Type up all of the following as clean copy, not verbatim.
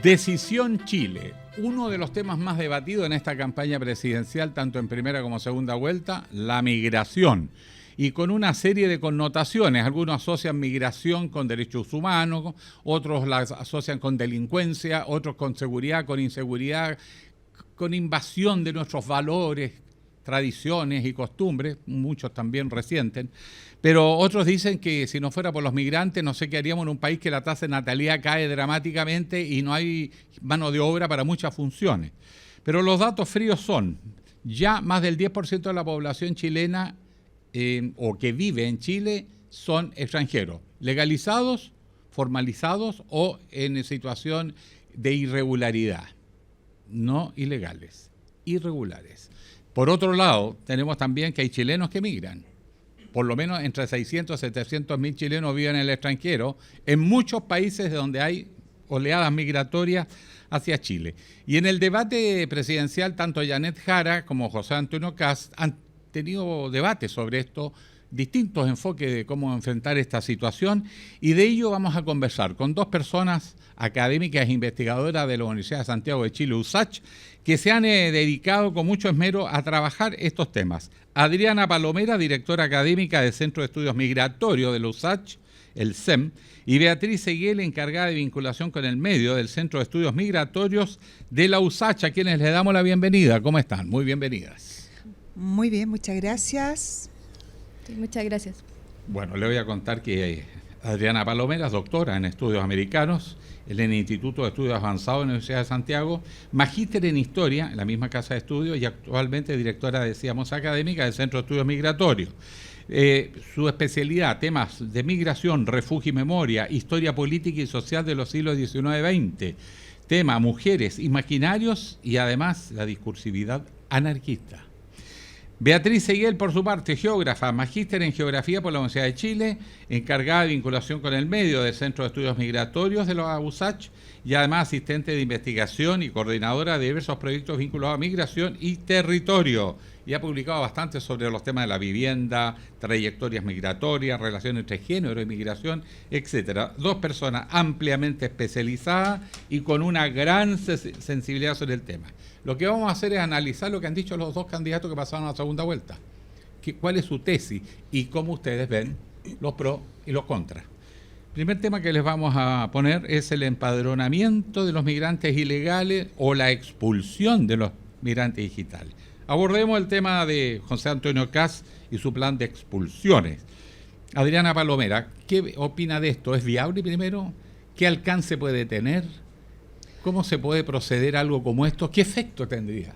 Decisión Chile, uno de los temas más debatidos en esta campaña presidencial, tanto en primera como segunda vuelta, la migración. Y con una serie de connotaciones. Algunos asocian migración con derechos humanos, otros la asocian con delincuencia, otros con seguridad, con inseguridad, con invasión de nuestros valores, tradiciones y costumbres, muchos también resienten. Pero otros dicen que si no fuera por los migrantes, no sé qué haríamos en un país que la tasa de natalidad cae dramáticamente y no hay mano de obra para muchas funciones. Pero los datos fríos son, ya más del 10% de la población chilena o que vive en Chile son extranjeros, legalizados, formalizados o en situación de irregularidad, no ilegales, irregulares. Por otro lado, tenemos también que hay chilenos que migran. Por lo menos entre 600 y 700 mil chilenos viven en el extranjero, en muchos países donde hay oleadas migratorias hacia Chile. Y en el debate presidencial, tanto Janet Jara como José Antonio Kast han tenido debates sobre esto, distintos enfoques de cómo enfrentar esta situación, y de ello vamos a conversar con dos personas académicas e investigadoras de la Universidad de Santiago de Chile, USACH, que se han dedicado con mucho esmero a trabajar estos temas. Adriana Palomera, directora académica del Centro de Estudios Migratorios de la USACH, el CEM, y Beatriz Seguel, encargada de vinculación con el medio del Centro de Estudios Migratorios de la USACH, a quienes les damos la bienvenida. ¿Cómo están? Muy bienvenidas. Muy bien, muchas gracias. Sí, muchas gracias. Bueno, le voy a contar que Adriana Palomera es doctora en estudios americanos en el Instituto de Estudios Avanzados de la Universidad de Santiago, magíster en Historia en la misma casa de estudios y actualmente directora, decíamos, académica del Centro de Estudios Migratorios. Su especialidad, temas de migración, refugio y memoria, historia política y social de los siglos XIX-XX, tema mujeres, imaginarios y además la discursividad anarquista. Beatriz Seguel, por su parte, geógrafa, magíster en Geografía por la Universidad de Chile, encargada de vinculación con el medio del Centro de Estudios Migratorios de la USACH y además asistente de investigación y coordinadora de diversos proyectos vinculados a migración y territorio. Y ha publicado bastante sobre los temas de la vivienda, trayectorias migratorias, relaciones entre género y migración, etcétera. Dos personas ampliamente especializadas y con una gran sensibilidad sobre el tema. Lo que vamos a hacer es analizar lo que han dicho los dos candidatos que pasaron a la segunda vuelta. ¿Cuál es su tesis y cómo ustedes ven los pros y los contras? El primer tema que les vamos a poner es el empadronamiento de los migrantes ilegales o la expulsión de los migrantes digitales. Abordemos el tema de José Antonio Kast y su plan de expulsiones. Adriana Palomera, ¿qué opina de esto? ¿Es viable primero? ¿Qué alcance puede tener? ¿Cómo se puede proceder a algo como esto? ¿Qué efecto tendría?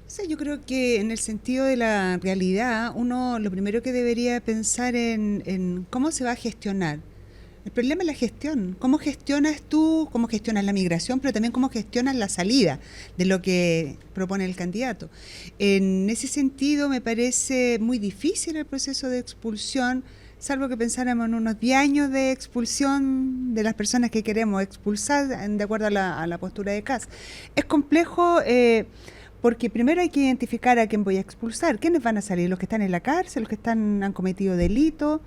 O sea, yo creo que en el sentido de la realidad, uno lo primero que debería pensar en cómo se va a gestionar. El problema es la gestión. ¿Cómo gestionas tú, cómo gestionas la migración, pero también cómo gestionas la salida de lo que propone el candidato? En ese sentido, me parece muy difícil el proceso de expulsión, salvo que pensáramos en unos 10 años de expulsión de las personas que queremos expulsar, de acuerdo a la postura de Kast. Es complejo porque primero hay que identificar a quién voy a expulsar. ¿Quiénes van a salir? ¿Los que están en la cárcel? ¿Los que han cometido delito?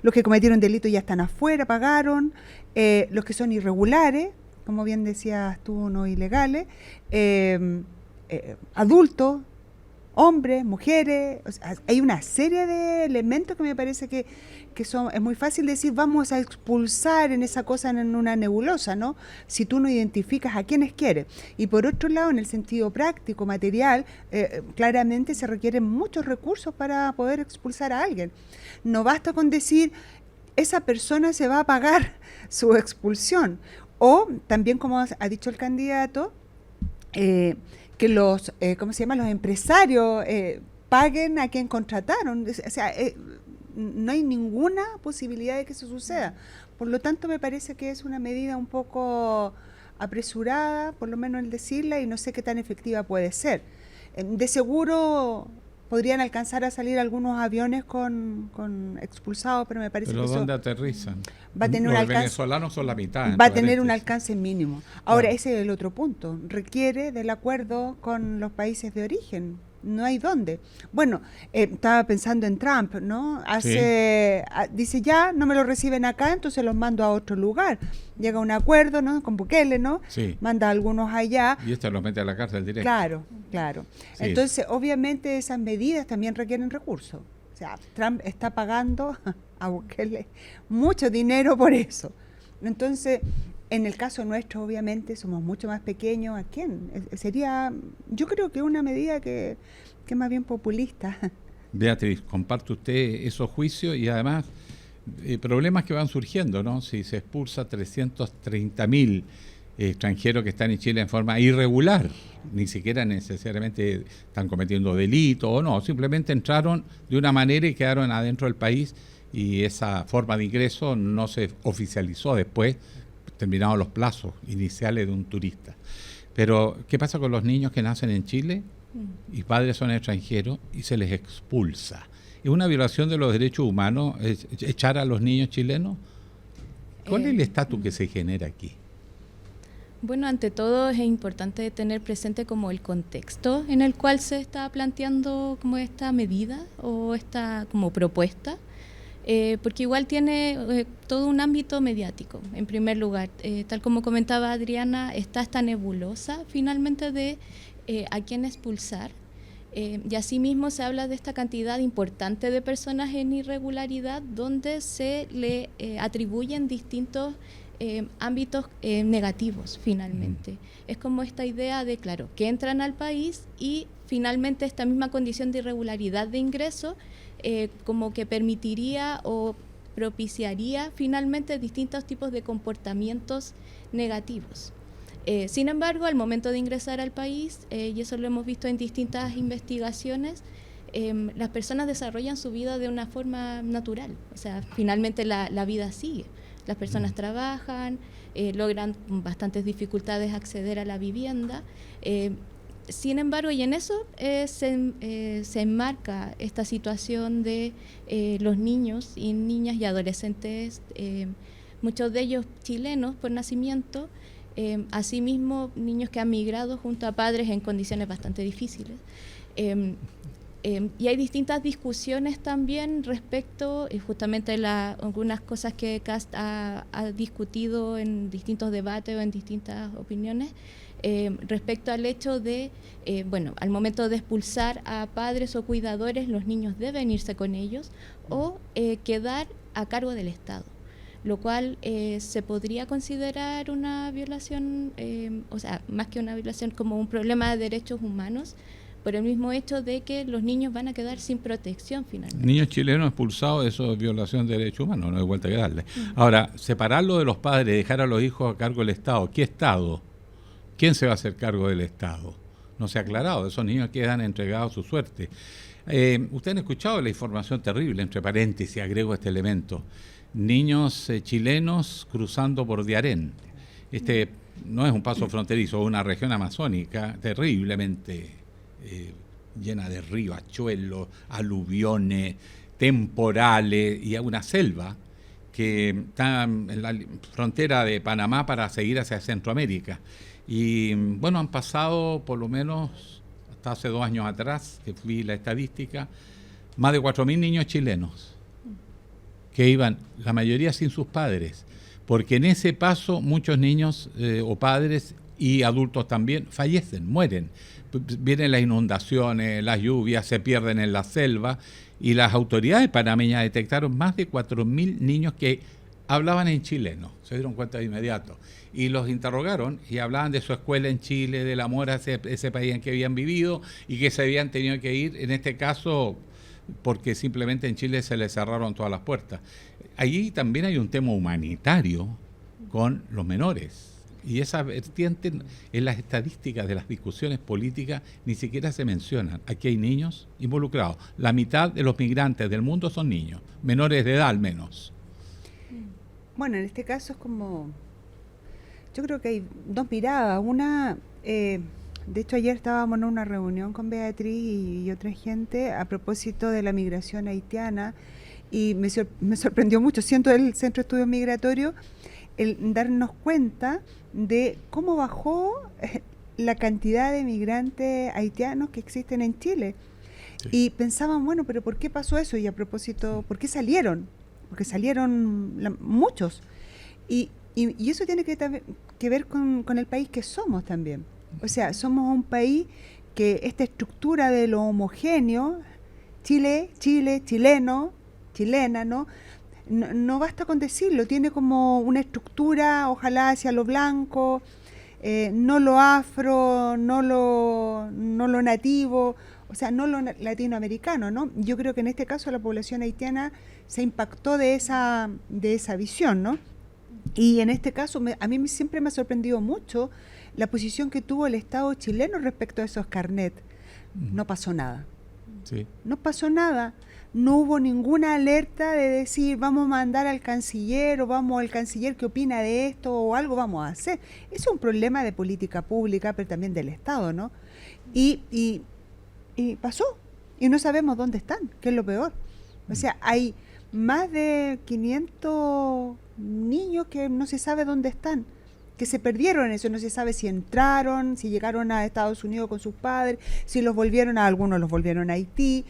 ¿Los que cometieron delito ya están afuera, pagaron? ¿Los que son irregulares? Como bien decías tú, no ilegales. Adultos, hombres, mujeres. O sea, hay una serie de elementos que me parece que es muy fácil decir vamos a expulsar en esa cosa, en una nebulosa, ¿no? Si tú no identificas a quienes quieres. Y por otro lado, en el sentido práctico, material, claramente se requieren muchos recursos para poder expulsar a alguien. No basta con decir esa persona se va a pagar su expulsión. O también, como ha dicho el candidato, que los los empresarios paguen a quien contrataron. O sea, no hay ninguna posibilidad de que eso suceda. Por lo tanto, me parece que es una medida un poco apresurada, por lo menos el decirla, y no sé qué tan efectiva puede ser. De seguro podrían alcanzar a salir algunos aviones con expulsados, pero me parece que eso... ¿Pero dónde aterrizan? Va a tener Los venezolanos son la mitad. Va a tener un alcance mínimo. Ahora, Claro. ese es el otro punto. Requiere del acuerdo con los países de origen. no hay dónde. Bueno, estaba pensando en Trump, ¿no? Dice, ya, no me lo reciben acá, entonces los mando a otro lugar. Llega a un acuerdo, ¿no? Con Bukele, ¿no? Sí. Manda a algunos allá. Y esto los mete a la cárcel directo. Claro. Sí. Entonces, obviamente, esas medidas también requieren recursos. O sea, Trump está pagando a Bukele mucho dinero por eso. Entonces, en el caso nuestro, obviamente, somos mucho más pequeños. ¿A quién? Sería, yo creo que una medida que es más bien populista. Beatriz, comparte usted esos juicios y además problemas que van surgiendo, ¿no? Si se expulsa 330.000 extranjeros que están en Chile en forma irregular, ni siquiera necesariamente están cometiendo delitos o no, simplemente entraron de una manera y quedaron adentro del país y esa forma de ingreso no se oficializó después, terminados los plazos iniciales de un turista. Pero, ¿qué pasa con los niños que nacen en Chile y padres son extranjeros y se les expulsa? ¿Es una violación de los derechos humanos echar a los niños chilenos? ¿Cuál es el estatus que se genera aquí? Bueno, ante todo es importante tener presente como el contexto en el cual se está planteando como esta medida o esta como propuesta. Porque igual tiene todo un ámbito mediático, en primer lugar. Tal como comentaba Adriana, está esta nebulosa finalmente de a quién expulsar. Y asimismo se habla de esta cantidad importante de personas en irregularidad donde se le atribuyen distintos ámbitos negativos finalmente. Es como esta idea de, claro, que entran al país y finalmente esta misma condición de irregularidad de ingreso como que permitiría o propiciaría finalmente distintos tipos de comportamientos negativos. Sin embargo, al momento de ingresar al país, y eso lo hemos visto en distintas investigaciones, las personas desarrollan su vida de una forma natural. O sea, finalmente la vida sigue. Las personas trabajan, logran con bastantes dificultades acceder a la vivienda. Sin embargo, y en eso se enmarca esta situación de los niños y niñas y adolescentes, muchos de ellos chilenos por nacimiento, asimismo niños que han migrado junto a padres en condiciones bastante difíciles. Y hay distintas discusiones también respecto, justamente algunas cosas que CAST ha discutido en distintos debates o en distintas opiniones, respecto al hecho de, al momento de expulsar a padres o cuidadores, los niños deben irse con ellos o quedar a cargo del Estado, lo cual se podría considerar una violación, o sea, más que una violación, como un problema de derechos humanos, por el mismo hecho de que los niños van a quedar sin protección finalmente. Niños chilenos expulsados, eso es violación de derechos humanos, no hay vuelta que darle. Ahora, separarlo de los padres, dejar a los hijos a cargo del Estado, ¿qué Estado? ¿Quién se va a hacer cargo del Estado? No se ha aclarado, esos niños quedan entregados a su suerte. Ustedes han escuchado la información terrible, entre paréntesis, agrego este elemento. Niños chilenos cruzando por Diarén. Este no es un paso fronterizo, es una región amazónica terriblemente llena de riachuelos, aluviones, temporales y una selva que está en la frontera de Panamá para seguir hacia Centroamérica. Y bueno, han pasado por lo menos hasta hace 2 años atrás, que vi la estadística, más de 4.000 niños chilenos que iban, la mayoría sin sus padres, porque en ese paso muchos niños o padres y adultos también fallecen, mueren. Vienen las inundaciones, las lluvias, se pierden en la selva y las autoridades panameñas detectaron más de 4.000 niños que hablaban en chileno, se dieron cuenta de inmediato y los interrogaron y hablaban de su escuela en Chile, del amor a ese país en que habían vivido y que se habían tenido que ir, en este caso porque simplemente en Chile se les cerraron todas las puertas. Allí también hay un tema humanitario con los menores. Y esa vertiente en las estadísticas de las discusiones políticas ni siquiera se mencionan. Aquí hay niños involucrados. La mitad de los migrantes del mundo son niños, menores de edad al menos. Bueno, en este caso es como... Yo creo que hay 2 miradas. Una, de hecho ayer estábamos en una reunión con Beatriz y otra gente a propósito de la migración haitiana y me sorprendió mucho, siendo el Centro de Estudios Migratorios, el darnos cuenta de cómo bajó la cantidad de migrantes haitianos que existen en Chile. Sí. Y pensaban, bueno, pero ¿por qué pasó eso? Y a propósito, ¿por qué salieron? Porque salieron muchos. Y eso tiene que ver con el país que somos también. O sea, somos un país que esta estructura de lo homogéneo, Chile, chileno, chilena, no basta con decirlo, tiene como una estructura, ojalá hacia lo blanco, no lo afro, no lo nativo, o sea, no lo latinoamericano, ¿no? Yo creo que en este caso la población haitiana se impactó de esa visión, ¿no? Y en este caso a mí siempre me ha sorprendido mucho la posición que tuvo el Estado chileno respecto a esos carnets. No pasó nada. Sí. No pasó nada. No hubo ninguna alerta de decir vamos a mandar al canciller o vamos al canciller que opina de esto o algo vamos a hacer. Es un problema de política pública, pero también del Estado, ¿no? Y pasó. Y no sabemos dónde están, que es lo peor. O sea, hay más de 500 niños que no se sabe dónde están, que se perdieron en eso, no se sabe si entraron, si llegaron a Estados Unidos con sus padres, si algunos los volvieron a Haití,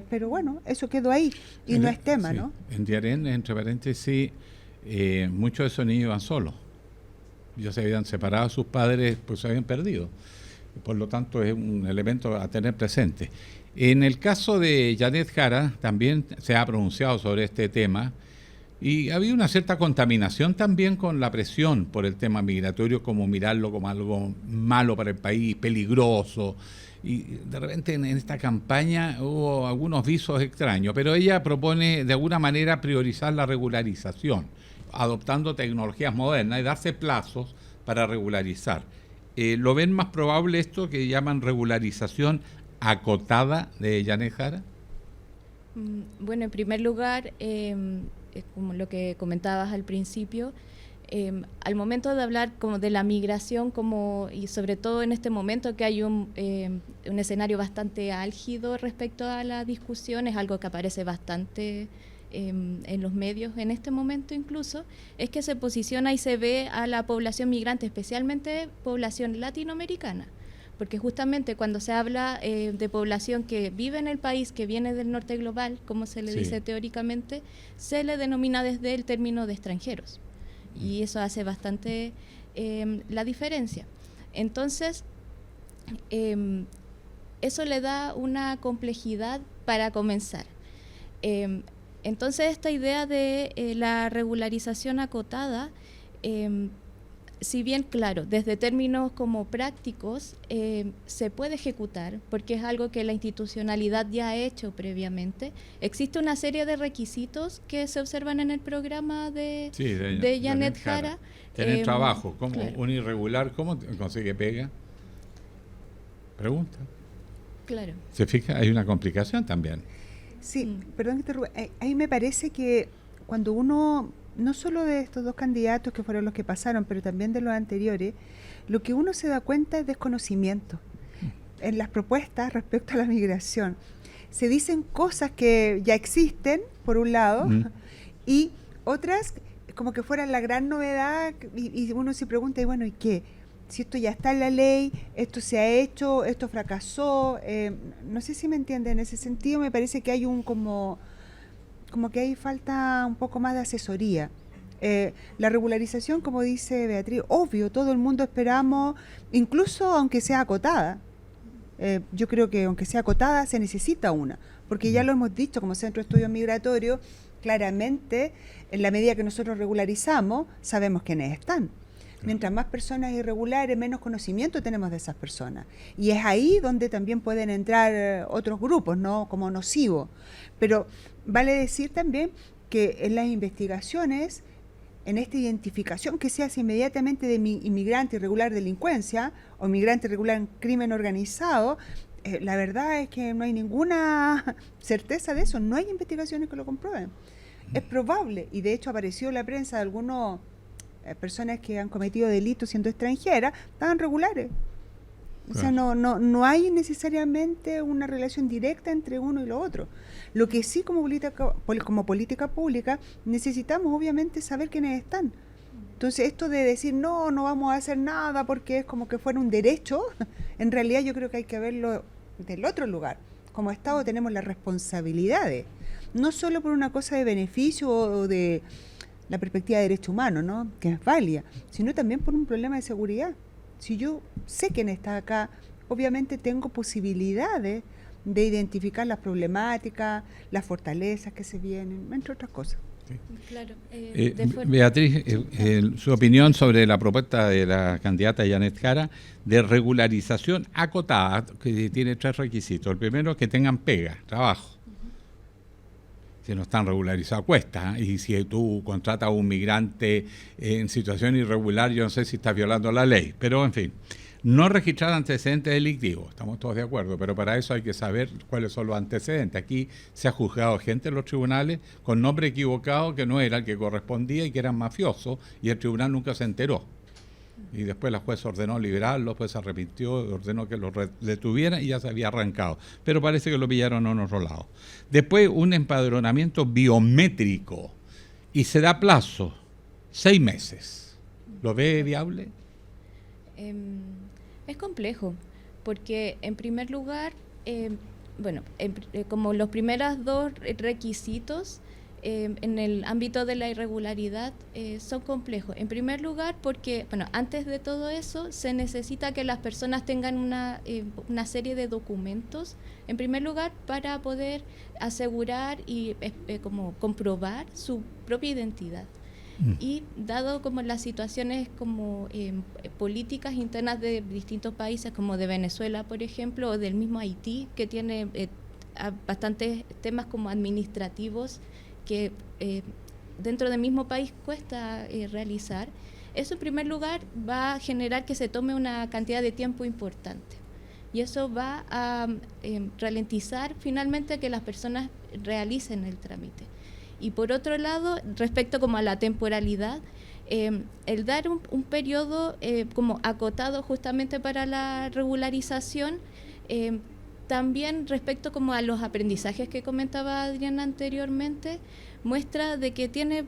pero bueno, eso quedó ahí y no es tema, sí. ¿No? En Diarén, entre paréntesis, muchos de esos niños iban solos, ya se habían separado a sus padres, pues se habían perdido, por lo tanto es un elemento a tener presente. En el caso de Janet Jara, también se ha pronunciado sobre este tema, y había una cierta contaminación también con la presión por el tema migratorio, como mirarlo como algo malo para el país, peligroso. Y de repente en esta campaña hubo algunos visos extraños, pero ella propone de alguna manera priorizar la regularización, adoptando tecnologías modernas y darse plazos para regularizar. ¿Lo ven más probable esto que llaman regularización acotada de Janet Jara? Bueno, en primer lugar, como lo que comentabas al principio, al momento de hablar como de la migración, y sobre todo en este momento que hay un escenario bastante álgido respecto a la discusión, es algo que aparece bastante en los medios en este momento incluso, es que se posiciona y se ve a la población migrante, especialmente población latinoamericana. Porque justamente cuando se habla de población que vive en el país, que viene del norte global, como se le dice teóricamente, se le denomina desde el término de extranjeros. Y eso hace bastante la diferencia. Entonces, eso le da una complejidad para comenzar. Entonces, esta idea de la regularización acotada, si bien, claro, desde términos como prácticos se puede ejecutar, porque es algo que la institucionalidad ya ha hecho previamente. Existe una serie de requisitos que se observan en el programa de Janet Jara. Tener trabajo, como claro. Un irregular, ¿cómo consigue pega? Pregunta. Claro. ¿Se fija? Hay una complicación también. Sí, perdón que te robe. Ahí me parece que cuando uno, no solo de estos dos candidatos que fueron los que pasaron, pero también de los anteriores, lo que uno se da cuenta es desconocimiento en las propuestas respecto a la migración. Se dicen cosas que ya existen, por un lado, y otras como que fueran la gran novedad, y uno se pregunta, y bueno, ¿y qué? Si esto ya está en la ley, esto se ha hecho, esto fracasó, no sé si me entiende. En ese sentido me parece que hay como que ahí falta un poco más de asesoría. La regularización, como dice Beatriz, obvio, todo el mundo esperamos, incluso aunque sea acotada. Yo creo que aunque sea acotada se necesita una, porque ya lo hemos dicho como Centro de Estudios Migratorios, claramente en la medida que nosotros regularizamos sabemos quiénes están. Mientras más personas irregulares, menos conocimiento tenemos de esas personas. Y es ahí donde también pueden entrar otros grupos, ¿no? Como nocivos. Pero vale decir también que en las investigaciones, en esta identificación que se hace inmediatamente de inmigrante irregular delincuencia o inmigrante irregular en crimen organizado, la verdad es que no hay ninguna certeza de eso, no hay investigaciones que lo comprueben. Es probable, y de hecho apareció en la prensa de algunos personas que han cometido delitos siendo extranjeras, estaban regulares. O sea, no hay necesariamente una relación directa entre uno y lo otro. Lo que sí como política pública necesitamos obviamente saber quiénes están. Entonces, esto de decir, no vamos a hacer nada porque es como que fuera un derecho, en realidad yo creo que hay que verlo del otro lugar. Como Estado tenemos las responsabilidades, no solo por una cosa de beneficio o de la perspectiva de derecho humano, ¿no?, que es válida, sino también por un problema de seguridad. Si yo sé quién está acá, obviamente tengo posibilidades de identificar las problemáticas, las fortalezas que se vienen, entre otras cosas. Sí. Claro. Beatriz, su opinión sobre la propuesta de la candidata Janet Jara de regularización acotada, que tiene 3 requisitos. El primero es que tengan pega, trabajo. Si no están regularizados, cuesta. Y si tú contratas a un migrante en situación irregular, yo no sé si estás violando la ley. Pero, en fin, no registrar antecedentes delictivos. Estamos todos de acuerdo, pero para eso hay que saber cuáles son los antecedentes. Aquí se ha juzgado gente en los tribunales con nombre equivocado que no era el que correspondía y que eran mafiosos, y el tribunal nunca se enteró. Y después la jueza ordenó liberarlo, después se arrepintió, ordenó que lo detuvieran y ya se había arrancado. Pero parece que lo pillaron en otro lado. Después un empadronamiento biométrico y se da plazo, 6 meses. ¿Lo ve viable? Es complejo, porque en primer lugar, como los primeros 2 requisitos en el ámbito de la irregularidad son complejos. En primer lugar, porque antes de todo eso se necesita que las personas tengan una serie de documentos, en primer lugar, para poder asegurar y como comprobar su propia identidad. Y dado como las situaciones como políticas internas de distintos países, como de Venezuela, por ejemplo, o del mismo Haití, que tiene bastantes temas como administrativos que dentro del mismo país cuesta realizar, eso en primer lugar va a generar que se tome una cantidad de tiempo importante. Y eso va a ralentizar finalmente que las personas realicen el trámite. Y por otro lado, respecto como a la temporalidad, el dar un periodo como acotado justamente para la regularización, también respecto como a los aprendizajes que comentaba Adriana anteriormente, muestra de que tiene,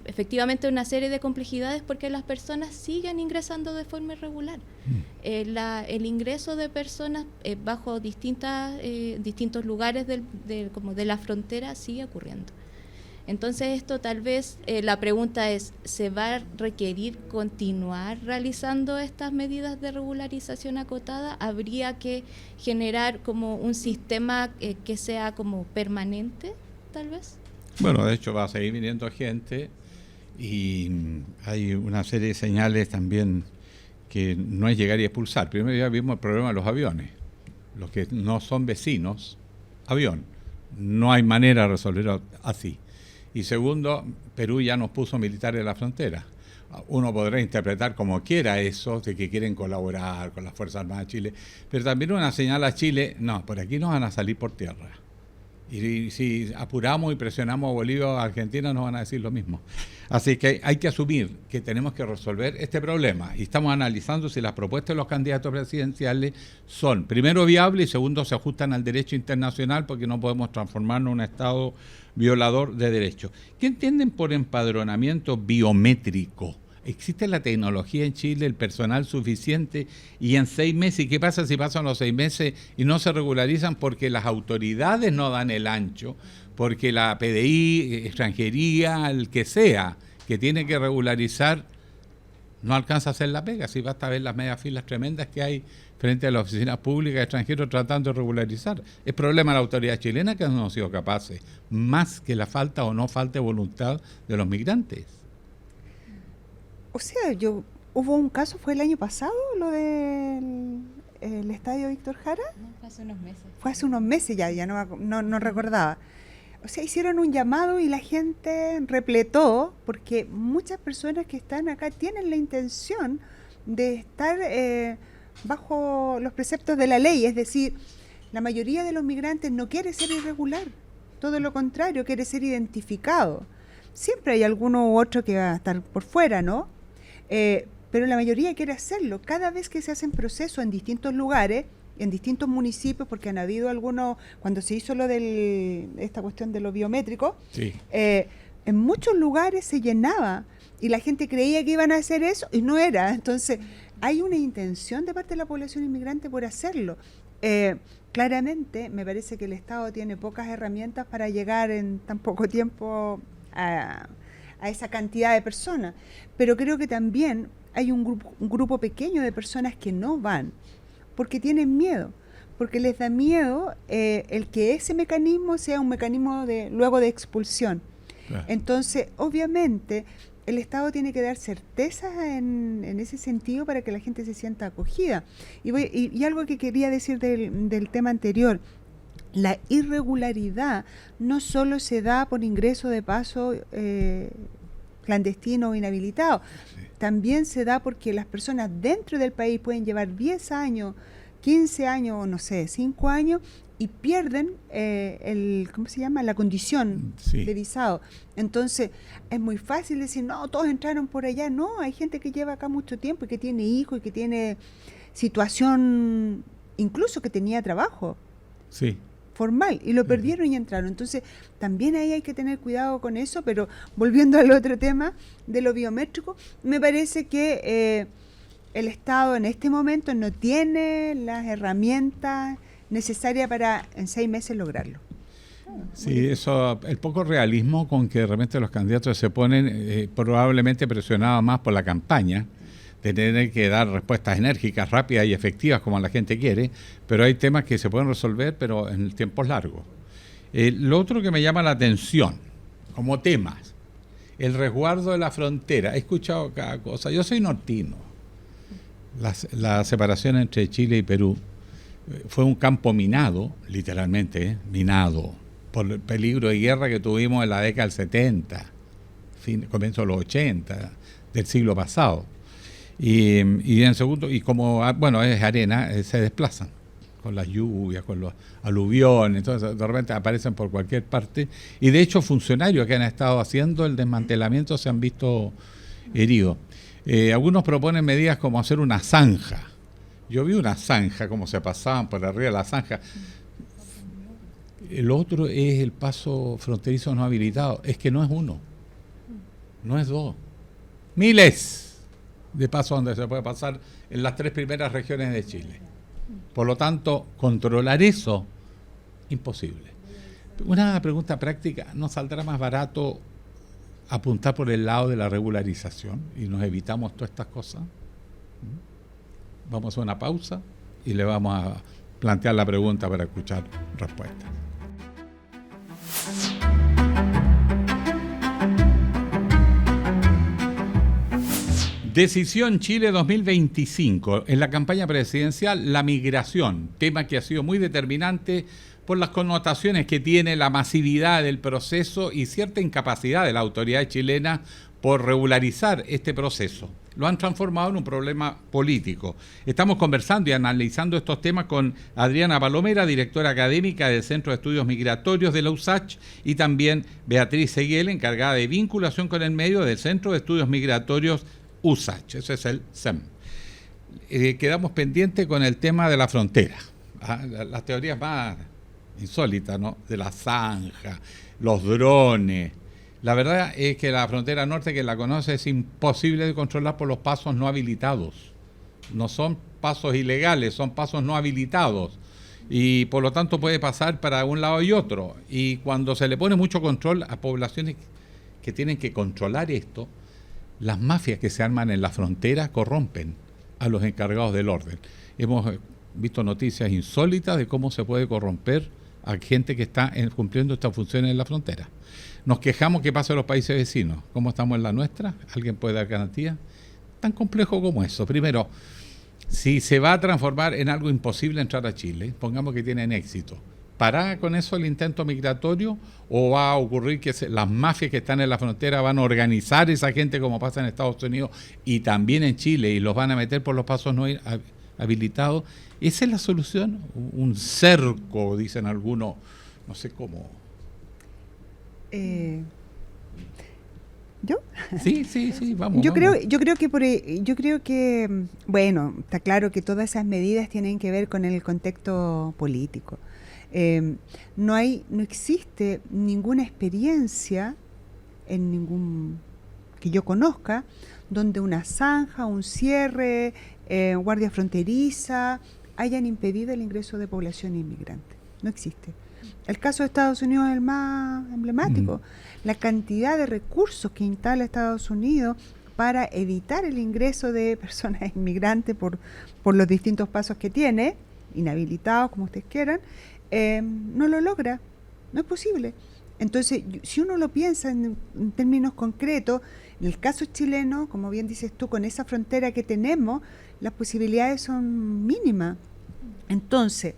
efectivamente una serie de complejidades porque las personas siguen ingresando de forma irregular. El ingreso de personas bajo distintos lugares como de la frontera sigue ocurriendo. Entonces esto tal vez, la pregunta es, ¿se va a requerir continuar realizando estas medidas de regularización acotada? ¿Habría que generar como un sistema que sea como permanente, tal vez? Bueno, de hecho va a seguir viniendo gente y hay una serie de señales también que no es llegar y expulsar. Primero ya vimos el problema de los aviones. Los que no son vecinos, avión. No hay manera de resolverlo así. Y segundo, Perú ya nos puso militares en la frontera. Uno podrá interpretar como quiera eso, de que quieren colaborar con las Fuerzas Armadas de Chile, pero también una señal a Chile, no, por aquí no van a salir por tierra. Y si apuramos y presionamos a Bolivia o a Argentina, nos van a decir lo mismo. Así que hay que asumir que tenemos que resolver este problema. Y estamos analizando si las propuestas de los candidatos presidenciales son, primero, viables y segundo, se ajustan al derecho internacional, porque no podemos transformarnos en un Estado violador de derechos. ¿Qué entienden por empadronamiento biométrico? ¿Existe la tecnología en Chile, el personal suficiente? Y en 6 meses, ¿y qué pasa si pasan los 6 meses y no se regularizan porque las autoridades no dan el ancho? Porque la PDI, extranjería, el que sea, que tiene que regularizar, no alcanza a hacer la pega. Si basta ver las medias filas tremendas que hay frente a las oficinas públicas de extranjeros tratando de regularizar. Es problema de la autoridad chilena que no han sido capaces, más que la falta o no falta de voluntad de los migrantes. O sea, hubo un caso, fue el año pasado, lo del el estadio Víctor Jara. No, fue hace unos meses. Fue hace unos meses ya no recordaba. O sea, hicieron un llamado y la gente repletó, porque muchas personas que están acá tienen la intención de estar bajo los preceptos de la ley. Es decir, la mayoría de los migrantes no quiere ser irregular, todo lo contrario, quiere ser identificado. Siempre hay alguno u otro que va a estar por fuera, ¿no? Pero la mayoría quiere hacerlo. Cada vez que se hacen procesos en distintos lugares, en distintos municipios, porque han habido algunos, cuando se hizo esta cuestión de lo biométrico, sí. en muchos lugares se llenaba y la gente creía que iban a hacer eso y no era. Entonces, hay una intención de parte de la población inmigrante por hacerlo. Claramente, me parece que el Estado tiene pocas herramientas para llegar en tan poco tiempo a esa cantidad de personas, pero creo que también hay un grupo pequeño de personas que no van porque tienen miedo, porque les da miedo el que ese mecanismo sea un mecanismo luego de expulsión. Claro. Entonces, obviamente, el Estado tiene que dar certezas en ese sentido para que la gente se sienta acogida. Y algo que quería decir del tema anterior, la irregularidad no solo se da por ingreso de paso clandestino o inhabilitado, también se da porque las personas dentro del país pueden llevar 10 años, 15 años, o no sé, 5 años, y pierden ¿cómo se llama? La condición de visado. Entonces, es muy fácil decir, no, todos entraron por allá. No, hay gente que lleva acá mucho tiempo y que tiene hijos y que tiene situación, incluso que tenía trabajo formal, y lo perdieron y entraron. Entonces, también ahí hay que tener cuidado con eso, pero volviendo al otro tema de lo biométrico, me parece que el Estado en este momento no tiene las herramientas necesaria para en 6 meses lograrlo. Sí, eso, el poco realismo con que de repente los candidatos se ponen, probablemente presionados más por la campaña, de tener que dar respuestas enérgicas, rápidas y efectivas como la gente quiere, pero hay temas que se pueden resolver, pero en tiempos largos. Lo otro que me llama la atención, como temas, el resguardo de la frontera. He escuchado cada cosa. Yo soy nortino. La separación entre Chile y Perú fue un campo minado, literalmente, minado, por el peligro de guerra que tuvimos en la década del 70, comienzo de los 80, del siglo pasado. Y en segundo, y como, bueno, es arena, se desplazan con las lluvias, con los aluviones, entonces de repente aparecen por cualquier parte. Y de hecho, funcionarios que han estado haciendo el desmantelamiento se han visto heridos. Algunos proponen medidas como hacer una zanja. Yo vi una zanja, como se pasaban por arriba de la zanja. El otro es el paso fronterizo no habilitado. Es que no es uno, no es dos. Miles de pasos donde se puede pasar en las 3 primeras regiones de Chile. Por lo tanto, controlar eso, imposible. Una pregunta práctica, ¿no saldrá más barato apuntar por el lado de la regularización y nos evitamos todas estas cosas? Vamos a una pausa y le vamos a plantear la pregunta para escuchar respuestas. Decisión Chile 2025. En la campaña presidencial, la migración, tema que ha sido muy determinante por las connotaciones que tiene la masividad del proceso y cierta incapacidad de la autoridad chilena por regularizar este proceso. Lo han transformado en un problema político. Estamos conversando y analizando estos temas con Adriana Palomera, directora académica del Centro de Estudios Migratorios de la USACH, y también Beatriz Seguiel, encargada de vinculación con el medio del Centro de Estudios Migratorios USACH, ese es el CEM. Quedamos pendientes con el tema de la frontera. Las teorías más insólitas, ¿no? De la zanja, los drones. La verdad es que la frontera norte, que la conoce, es imposible de controlar por los pasos no habilitados. No son pasos ilegales, son pasos no habilitados. Y por lo tanto puede pasar para un lado y otro. Y cuando se le pone mucho control a poblaciones que tienen que controlar esto, las mafias que se arman en la frontera corrompen a los encargados del orden. Hemos visto noticias insólitas de cómo se puede corromper a gente que está cumpliendo estas funciones en la frontera. Nos quejamos que pasa en los países vecinos. ¿Cómo estamos en la nuestra? ¿Alguien puede dar garantía? Tan complejo como eso. Primero, si se va a transformar en algo imposible entrar a Chile, pongamos que tienen éxito, ¿para con eso el intento migratorio o va a ocurrir que las mafias que están en la frontera van a organizar esa gente como pasa en Estados Unidos y también en Chile y los van a meter por los pasos no habilitados? ¿Esa es la solución? Un cerco, dicen algunos, no sé cómo. ¿Yo? Sí, vamos. Yo creo que bueno, está claro que todas esas medidas tienen que ver con el contexto político. No existe ninguna experiencia en ningún que yo conozca, donde una zanja, un cierre, guardia fronteriza hayan impedido el ingreso de población inmigrante. No existe. El caso de Estados Unidos es el más emblemático. La cantidad de recursos que instala Estados Unidos para evitar el ingreso de personas inmigrantes por los distintos pasos que tiene, inhabilitados, como ustedes quieran, no lo logra. No es posible. Entonces, si uno lo piensa en términos concretos, en el caso chileno, como bien dices tú, con esa frontera que tenemos, las posibilidades son mínimas. Entonces,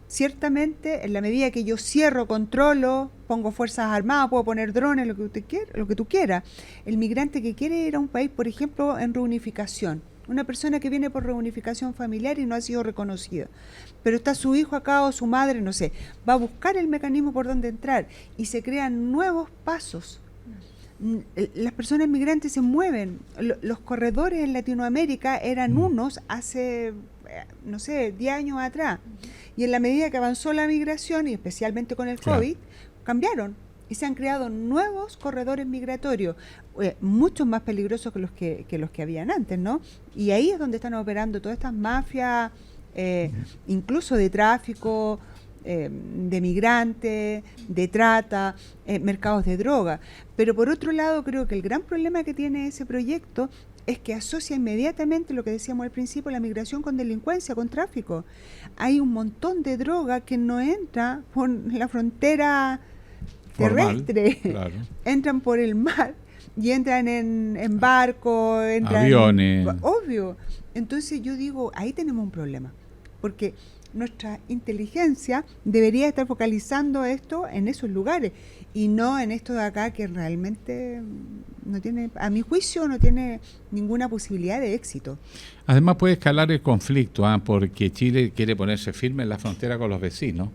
ciertamente, en la medida que yo cierro, controlo, pongo fuerzas armadas, puedo poner drones, lo que tú quieras. El migrante que quiere ir a un país, por ejemplo, en reunificación, una persona que viene por reunificación familiar y no ha sido reconocida, pero está su hijo acá o su madre, no sé, va a buscar el mecanismo por donde entrar y se crean nuevos pasos. Las personas migrantes se mueven. Los corredores en Latinoamérica eran unos hace, no sé, 10 años atrás. Y en la medida que avanzó la migración, y especialmente con el COVID, cambiaron. Y se han creado nuevos corredores migratorios, muchos más peligrosos que los que habían antes, ¿no? Y ahí es donde están operando todas estas mafias, incluso de tráfico, de migrantes, de trata, mercados de droga. Pero por otro lado, creo que el gran problema que tiene ese proyecto es que asocia inmediatamente lo que decíamos al principio, la migración con delincuencia, con tráfico. Hay un montón de droga que no entra por la frontera terrestre, claro. Entran por el mar y entran en barcos, entran aviones. Obvio. Entonces yo digo, ahí tenemos un problema, porque nuestra inteligencia debería estar focalizando esto en esos lugares y no en esto de acá que realmente no tiene, a mi juicio, no tiene ninguna posibilidad de éxito. Además puede escalar el conflicto, porque Chile quiere ponerse firme en la frontera con los vecinos,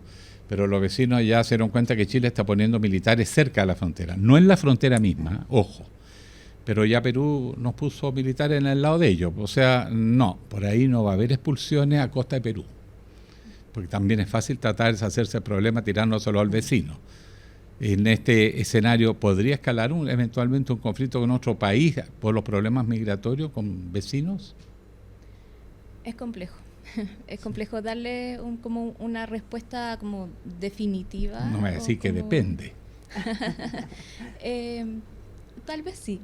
pero los vecinos ya se dieron cuenta que Chile está poniendo militares cerca de la frontera, no en la frontera misma, ojo, pero ya Perú nos puso militares en el lado de ellos, o sea, no, por ahí no va a haber expulsiones a costa de Perú, porque también es fácil tratar de hacerse el problema tirándoselo al vecino. En este escenario, ¿podría escalar eventualmente un conflicto con otro país por los problemas migratorios con vecinos? Es complejo. Es complejo darle como una respuesta como definitiva. No me voy a decir que depende. Tal vez sí.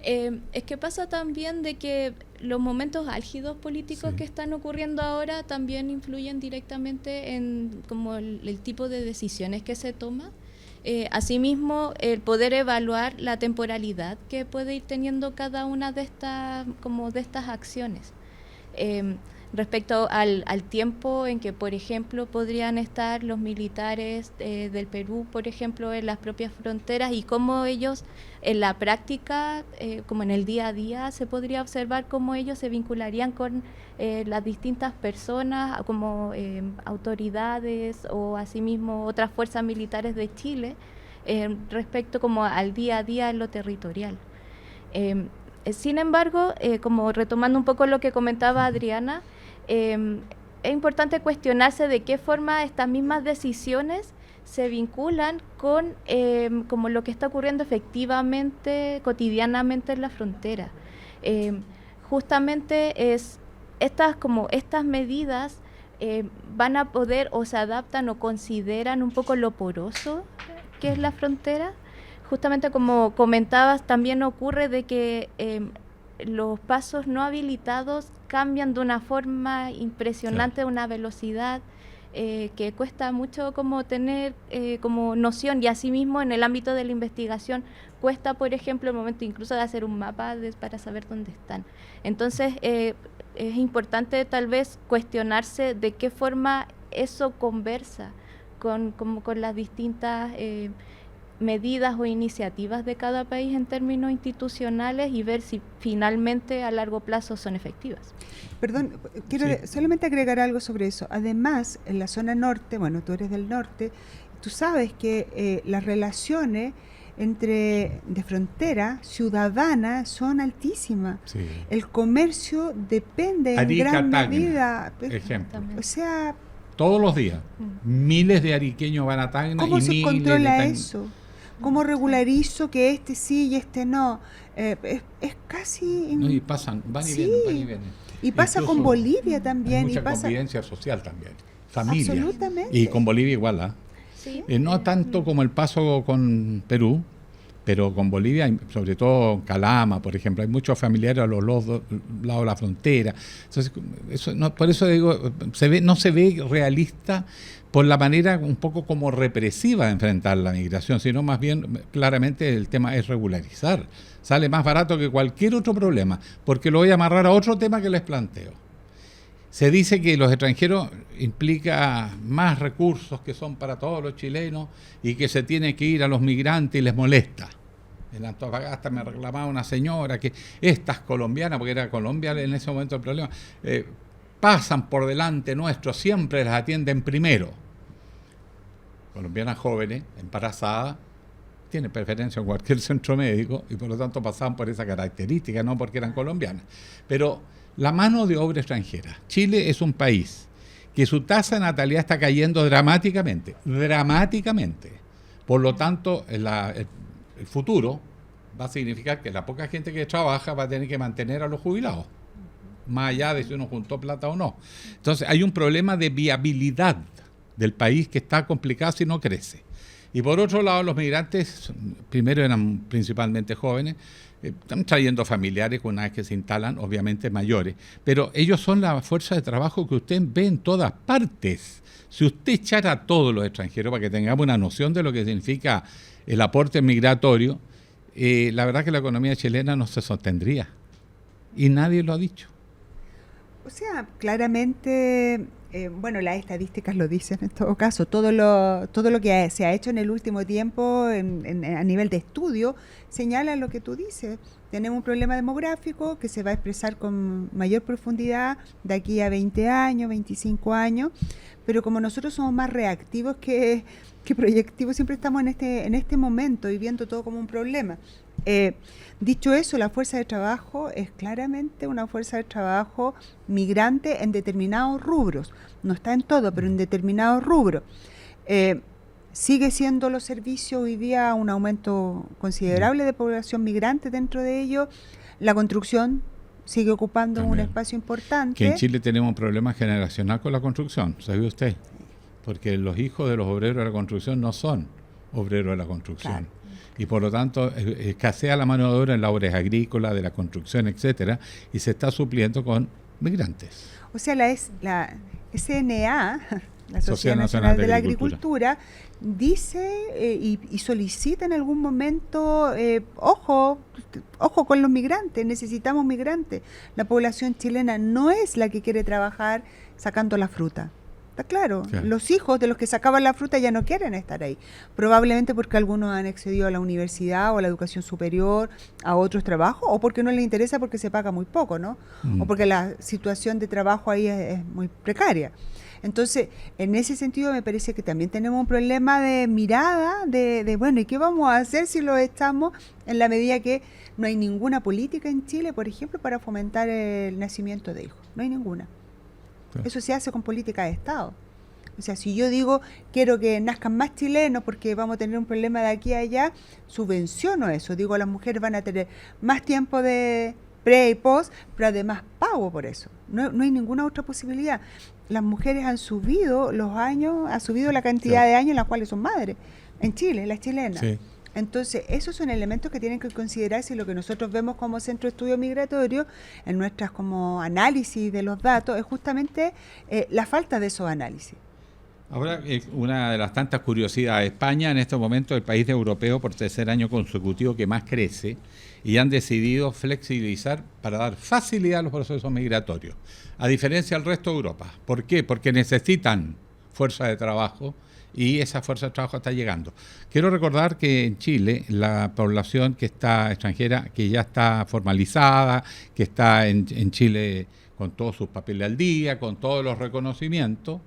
Es que pasa también de que los momentos álgidos políticos que están ocurriendo ahora también influyen directamente en como el tipo de decisiones que se toma. Asimismo, el poder evaluar la temporalidad que puede ir teniendo cada una de estas acciones. Respecto al tiempo en que, por ejemplo, podrían estar los militares del Perú, por ejemplo, en las propias fronteras y cómo ellos, en la práctica, como en el día a día, se podría observar cómo ellos se vincularían con las distintas personas, como autoridades o asimismo otras fuerzas militares de Chile, respecto como al día a día en lo territorial. Sin embargo, como retomando un poco lo que comentaba Adriana, es importante cuestionarse de qué forma estas mismas decisiones se vinculan con como lo que está ocurriendo efectivamente, cotidianamente en la frontera. Justamente estas medidas van a poder o se adaptan o consideran un poco lo poroso que es la frontera. Justamente como comentabas, también ocurre de que los pasos no habilitados cambian de una forma impresionante, de una velocidad que cuesta mucho como tener como noción, y asimismo en el ámbito de la investigación cuesta, por ejemplo, el momento incluso de hacer un mapa para saber dónde están. Entonces es importante tal vez cuestionarse de qué forma eso conversa con las distintas medidas o iniciativas de cada país en términos institucionales y ver si finalmente a largo plazo son efectivas. Perdón, quiero solamente agregar algo sobre eso. Además, en la zona norte, bueno, tú eres del norte, tú sabes que las relaciones de frontera ciudadana son altísimas. Sí. El comercio depende Arica, en gran Tacna, medida. Ejemplo. O sea, todos los días. Miles de ariqueños van a Tacna. ¿Cómo y se miles controla de eso? ¿Cómo regularizo que este sí y este no? Es casi... No, y pasan, van y vienen, van y vienen. Y pasa Incluso con Bolivia también. hay mucha Y pasa, convivencia social también, familia. absolutamente. Y con Bolivia igual, ¿ah? Sí. No tanto como el paso con Perú, pero con Bolivia, sobre todo Calama, por ejemplo, hay muchos familiares a los lados de la frontera. Entonces, eso, no, por eso digo, no se ve realista por la manera un poco como represiva de enfrentar la migración, sino más bien claramente el tema es regularizar. Sale más barato que cualquier otro problema, porque lo voy a amarrar a otro tema que les planteo. Se dice que los extranjeros implica más recursos que son para todos los chilenos y que se tiene que ir a los migrantes y les molesta. En Antofagasta me reclamaba una señora que estas colombianas, porque era Colombia en ese momento el problema, pasan por delante nuestro, siempre las atienden primero. Colombianas jóvenes, embarazadas, tienen preferencia en cualquier centro médico y por lo tanto pasaban por esa característica, no porque eran colombianas. Pero la mano de obra extranjera. Chile es un país que su tasa de natalidad está cayendo dramáticamente. Por lo tanto, el futuro va a significar que la poca gente que trabaja va a tener que mantener a los jubilados, más allá de si uno juntó plata o no. Entonces, hay un problema de viabilidad del país que está complicado si no crece. Y por otro lado, los migrantes, primero eran principalmente jóvenes, están trayendo familiares una vez que se instalan, obviamente mayores, pero ellos son la fuerza de trabajo que usted ve en todas partes. Si usted echara a todos los extranjeros, para que tengamos una noción de lo que significa el aporte migratorio, la verdad que la economía chilena no se sostendría. Y nadie lo ha dicho. O sea, claramente, bueno, las estadísticas lo dicen en todo caso, todo lo que se ha hecho en el último tiempo a nivel de estudio señala lo que tú dices. Tenemos un problema demográfico que se va a expresar con mayor profundidad de aquí a 20 años, 25 años, pero como nosotros somos más reactivos que proyectivos, siempre estamos en este momento y viendo todo como un problema. Dicho eso, la fuerza de trabajo es claramente una fuerza de trabajo migrante en determinados rubros. No está en todo, pero en determinados rubros. Sigue siendo los servicios hoy día un aumento considerable de población migrante dentro de ellos. La construcción sigue ocupando también un espacio importante. Que en Chile tenemos un problema generacional con la construcción, ¿sabe usted? Porque los hijos de los obreros de la construcción no son obreros de la construcción. Claro. Y por lo tanto escasea la mano de obra en labores agrícolas, de la construcción, etcétera, y se está supliendo con migrantes. O sea, la SNA, la Sociedad Nacional de la Agricultura, dice y solicita en algún momento, ojo con los migrantes, necesitamos migrantes. La población chilena no es la que quiere trabajar sacando la fruta. Está claro, los hijos de los que sacaban la fruta ya no quieren estar ahí, probablemente porque algunos han accedido a la universidad o a la educación superior, a otros trabajos, o porque no les interesa porque se paga muy poco, ¿no? O porque la situación de trabajo ahí es muy precaria. Entonces, en ese sentido me parece que también tenemos un problema de mirada, de bueno, ¿y qué vamos a hacer si lo estamos en la medida que no hay ninguna política en Chile, por ejemplo, para fomentar el nacimiento de hijos? No hay ninguna. Eso se hace con política de Estado. O sea, si yo digo, quiero que nazcan más chilenos porque vamos a tener un problema de aquí a allá, subvenciono eso. Digo, las mujeres van a tener más tiempo de pre y post, pero además pago por eso. No hay ninguna otra posibilidad. Las mujeres han subido la cantidad de años en las cuales son madres. En Chile, las chilenas. Sí. Entonces, esos son elementos que tienen que considerarse y lo que nosotros vemos como Centro de Estudio Migratorio en nuestras como análisis de los datos es justamente la falta de esos análisis. Ahora, una de las tantas curiosidades, España en este momento es el país europeo por tercer año consecutivo que más crece y han decidido flexibilizar para dar facilidad a los procesos migratorios, a diferencia del resto de Europa. ¿Por qué? Porque necesitan fuerza de trabajo y esa fuerza de trabajo está llegando. Quiero recordar que en Chile la población que está extranjera, que ya está formalizada, que está en Chile con todos sus papeles al día, con todos los reconocimientos,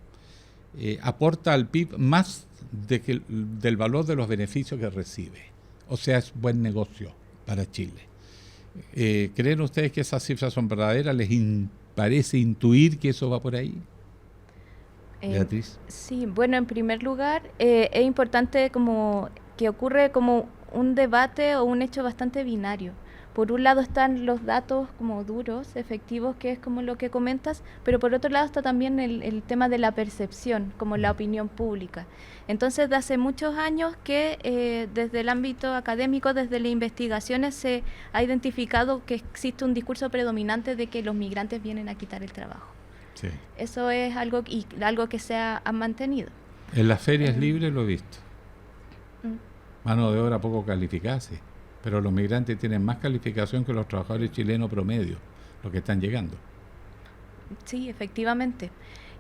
aporta al PIB más del valor de los beneficios que recibe. O sea, es buen negocio para Chile. ¿Creen ustedes que esas cifras son verdaderas? ¿Les parece intuir que eso va por ahí? Beatriz. Sí, bueno, en primer lugar, es importante como que ocurre como un debate o un hecho bastante binario. Por un lado están los datos como duros, efectivos, que es como lo que comentas, pero por otro lado está también el tema de la percepción, como la opinión pública. Entonces, de hace muchos años que desde el ámbito académico, desde las investigaciones, se ha identificado que existe un discurso predominante de que los migrantes vienen a quitar el trabajo. Sí. Eso es algo que se ha mantenido. En las ferias libres lo he visto. Mano de obra poco calificada, sí. Pero los migrantes tienen más calificación que los trabajadores chilenos promedio, los que están llegando. Sí, efectivamente.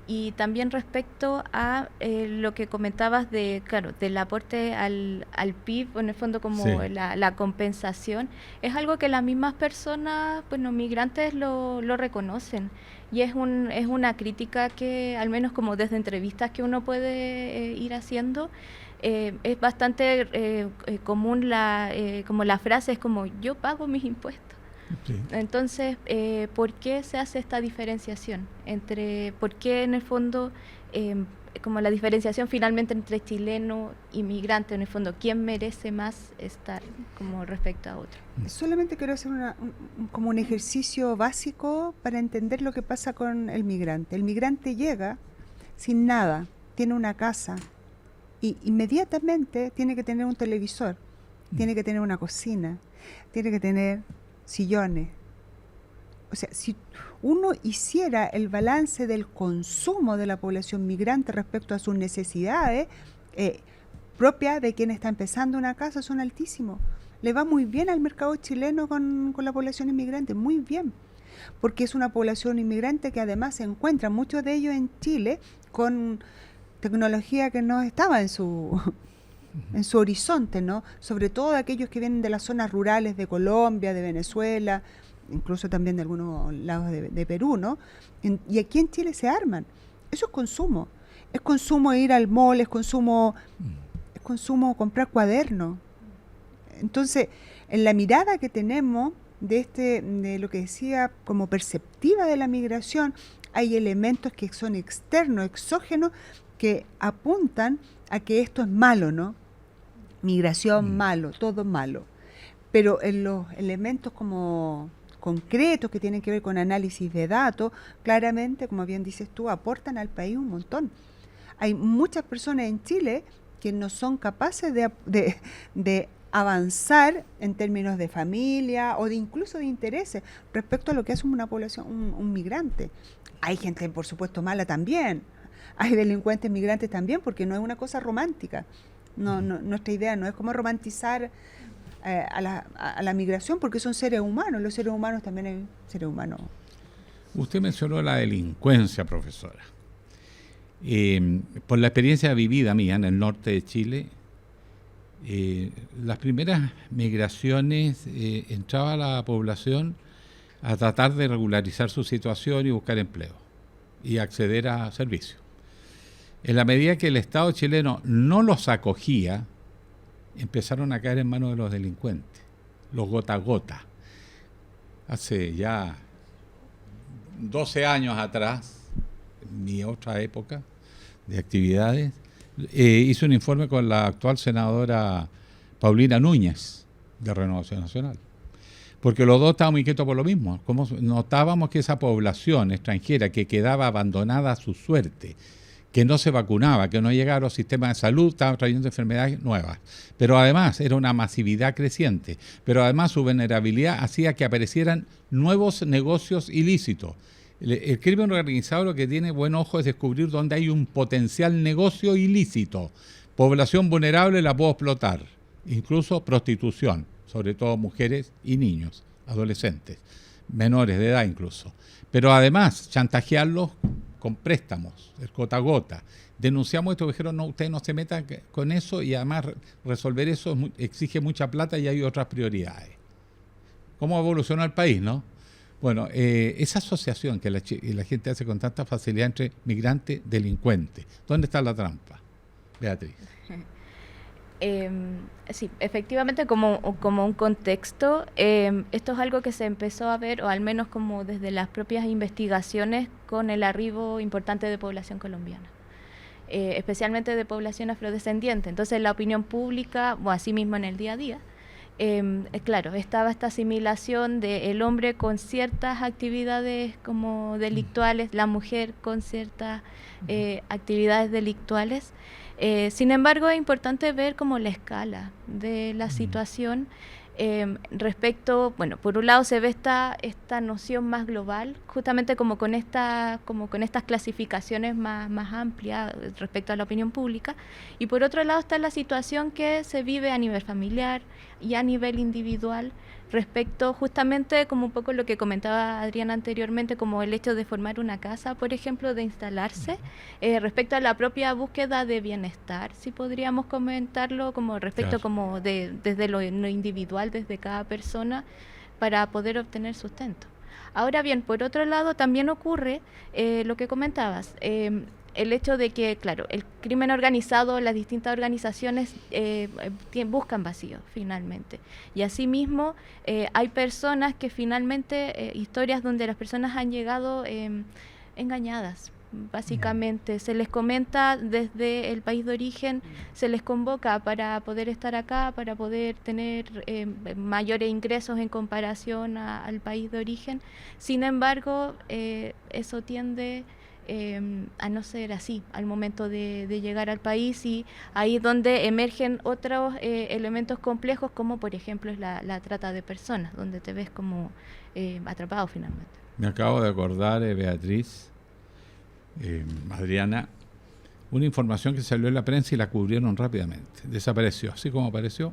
Y también respecto a lo que comentabas del aporte al PIB, en el fondo como sí. la compensación, es algo que las mismas personas, pues los migrantes lo reconocen. Y es una crítica que, al menos como desde entrevistas que uno puede ir haciendo, es bastante común como la frase es como yo pago mis impuestos. Sí. Entonces, ¿por qué se hace esta diferenciación? ¿Por qué en el fondo, como la diferenciación finalmente entre chileno y migrante, en el fondo, quién merece más estar como respecto a otro? Solamente quiero hacer como un ejercicio básico para entender lo que pasa con el migrante. El migrante llega sin nada, tiene una casa, y inmediatamente tiene que tener un televisor, tiene que tener una cocina, tiene que tener sillones. O sea, si uno hiciera el balance del consumo de la población migrante respecto a sus necesidades propias de quien está empezando una casa, son altísimos. Le va muy bien al mercado chileno con la población inmigrante, muy bien, porque es una población inmigrante que además se encuentra, muchos de ellos en Chile, con tecnología que no estaba en su horizonte, ¿no? Sobre todo aquellos que vienen de las zonas rurales de Colombia, de Venezuela, incluso también de algunos lados de Perú, ¿no? Y aquí en Chile se arman. Eso es consumo ir al mall, es consumo comprar cuadernos. Entonces, en la mirada que tenemos de lo que decía como perceptiva de la migración, hay elementos que son externos, exógenos, que apuntan a que esto es malo, ¿no? Migración malo, todo malo. Pero en los elementos como concretos que tienen que ver con análisis de datos, claramente, como bien dices tú, aportan al país un montón. Hay muchas personas en Chile que no son capaces de avanzar en términos de familia o de incluso de intereses respecto a lo que hace una población, un migrante. Hay gente, por supuesto, mala también. Hay delincuentes migrantes también, porque no es una cosa romántica. No, nuestra idea no es como romantizar a la migración, porque son seres humanos. Los seres humanos también hay seres humanos. Usted mencionó la delincuencia, profesora. Por la experiencia vivida mía en el norte de Chile, las primeras migraciones entraba la población a tratar de regularizar su situación y buscar empleo y acceder a servicios. En la medida que el Estado chileno no los acogía, empezaron a caer en manos de los delincuentes, los gota a gota. Hace ya 12 años atrás, en mi otra época de actividades, hice un informe con la actual senadora Paulina Núñez, de Renovación Nacional. Porque los dos estábamos inquietos por lo mismo. Como notábamos que esa población extranjera que quedaba abandonada a su suerte, que no se vacunaba, que no llegaba a los sistemas de salud, estaba trayendo enfermedades nuevas. Pero además era una masividad creciente. Pero además su vulnerabilidad hacía que aparecieran nuevos negocios ilícitos. El crimen organizado lo que tiene buen ojo es descubrir dónde hay un potencial negocio ilícito. Población vulnerable la puedo explotar. Incluso prostitución, sobre todo mujeres y niños, adolescentes, menores de edad incluso. Pero además chantajearlos con préstamos, el gota a gota. Denunciamos esto, dijeron, no, ustedes no se metan con eso, y además resolver eso exige mucha plata y hay otras prioridades. ¿Cómo evoluciona el país, no? Bueno, esa asociación que la gente hace con tanta facilidad entre migrante y delincuente, ¿dónde está la trampa, Beatriz? Sí, efectivamente, como un contexto, esto es algo que se empezó a ver, o al menos como desde las propias investigaciones, con el arribo importante de población colombiana. especialmente de población afrodescendiente. Entonces la opinión pública, o así mismo en el día a día, claro, estaba esta asimilación del hombre con ciertas actividades como delictuales, la mujer con ciertas actividades delictuales. Sin embargo, es importante ver como la escala de la situación respecto, bueno, por un lado se ve esta noción más global, justamente como con estas clasificaciones más amplias respecto a la opinión pública, y por otro lado está la situación que se vive a nivel familiar y a nivel individual respecto justamente como un poco lo que comentaba Adriana anteriormente, como el hecho de formar una casa, por ejemplo, de instalarse, respecto a la propia búsqueda de bienestar, si podríamos comentarlo, como respecto como desde lo individual, desde cada persona, para poder obtener sustento. Ahora bien, por otro lado, también ocurre lo que comentabas, el hecho de que, claro, el crimen organizado, las distintas organizaciones buscan vacíos, finalmente. Y asimismo, hay personas que finalmente, historias donde las personas han llegado engañadas, básicamente. Se les comenta desde el país de origen, se les convoca para poder estar acá, para poder tener mayores ingresos en comparación al país de origen. Sin embargo, eso tiende a no ser así al momento de llegar al país, y ahí es donde emergen otros elementos complejos, como por ejemplo es la trata de personas, donde te ves como atrapado finalmente. Me acabo de acordar, Beatriz, Adriana, una información que salió en la prensa y la cubrieron rápidamente. Desapareció, así como apareció,